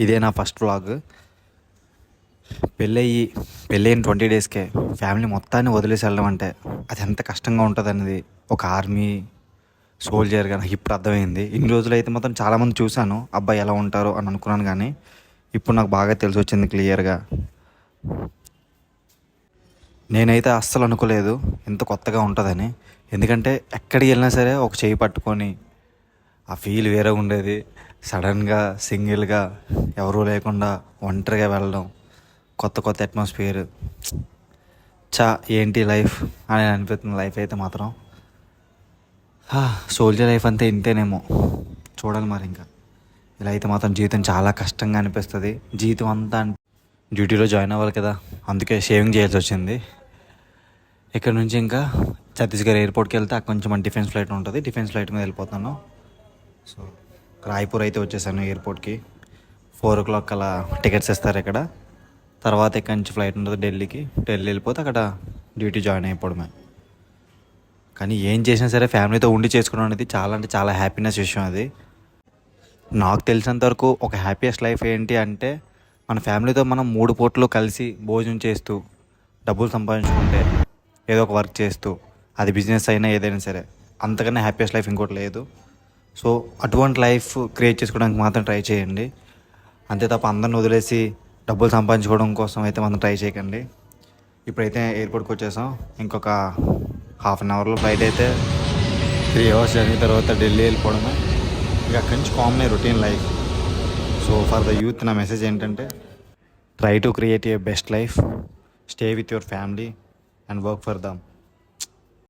ఇదే నా first vlog. పెళ్ళయ్యి పెళ్ళైన 20 డేస్కే ఫ్యామిలీ మొత్తాన్ని వదిలేసి వెళ్ళడం అంటే అది ఎంత కష్టంగా ఉంటుంది అనేది ఒక ఆర్మీ సోల్జర్గా నాకు ఇప్పుడు అర్థమైంది. ఇన్ని రోజులు అయితే మాత్రం చాలామంది చూశాను, అబ్బాయి ఎలా ఉంటారో అని అనుకున్నాను. కానీ ఇప్పుడు నాకు బాగా తెలిసి వచ్చింది క్లియర్గా. నేనైతే అస్సలు అనుకోలేదు ఇంత కొత్తగా ఉంటుందని. ఎందుకంటే ఎక్కడికి వెళ్ళినా సరే ఒక చేయి పట్టుకొని ఆ ఫీల్ వేరే ఉండేది. సడన్గా సింగిల్గా ఎవరూ లేకుండా ఒంటరిగా వెళ్ళడం, కొత్త కొత్త అట్మాస్ఫియర్, ఏంటి లైఫ్ అని అనిపిస్తుంది. లైఫ్ అయితే మాత్రం సోల్జర్ లైఫ్ అంతే ఇంతేనేమో, చూడాలి మరి. ఇంకా ఇలా అయితే మాత్రం జీవితం చాలా కష్టంగా అనిపిస్తుంది. జీవితం అంతా డ్యూటీలో జాయిన్ అవ్వాలి కదా, అందుకే షేవింగ్ చేయాల్సి వచ్చింది. ఇక్కడ నుంచి ఇంకా ఛత్తీస్గఢ్ ఎయిర్పోర్ట్కి వెళ్తే అక్కడ నుంచి మన డిఫెన్స్ ఫ్లైట్ ఉంటుంది, డిఫెన్స్ ఫ్లైట్ మీద వెళ్ళిపోతాను. సో రాయ్పూర్ అయితే వచ్చేసాను ఎయిర్పోర్ట్కి. 4 o'clock అలా టికెట్స్ ఇస్తారు ఇక్కడ. తర్వాత ఇక్కడ నుంచి ఫ్లైట్ ఉంటుంది ఢిల్లీకి. ఢిల్లీ వెళ్ళిపోతే అక్కడ డ్యూటీ జాయిన్ అయిపోవడమే. కానీ ఏం చేసినా సరే ఫ్యామిలీతో ఉండి చేసుకోవడం అనేది చాలా అంటే చాలా హ్యాపీనెస్ విషయం. అది నాకు తెలిసినంత వరకు ఒక హ్యాపీయెస్ట్ లైఫ్ ఏంటి అంటే మన ఫ్యామిలీతో మనం 3 పూటలు కలిసి భోజనం చేస్తూ డబ్బులు సంపాదించుకుంటే ఏదో ఒక వర్క్ చేస్తూ, అది బిజినెస్ అయినా ఏదైనా సరే, అంతకన్నా హ్యాపీయెస్ట్ లైఫ్ ఇంకోటి లేదు. సో అటువంటి లైఫ్ క్రియేట్ చేసుకోవడానికి మాత్రం ట్రై చేయండి. అంతే తప్ప అందరిని వదిలేసి డబ్బులు సంపాదించుకోవడం కోసం అయితే మనం ట్రై చేయకండి. ఇప్పుడైతే ఎయిర్పోర్ట్కి వచ్చేసాం. ఇంకొక ½ an hourలో ఫ్లైట్ అయితే 3 hours జర్నీ తర్వాత ఢిల్లీ వెళ్ళిపోవడమే. ఇక అక్కడి నుంచి common routine life. So for the youth నా మెసేజ్ ఏంటంటే, try to create a best life, stay with your family and work for them.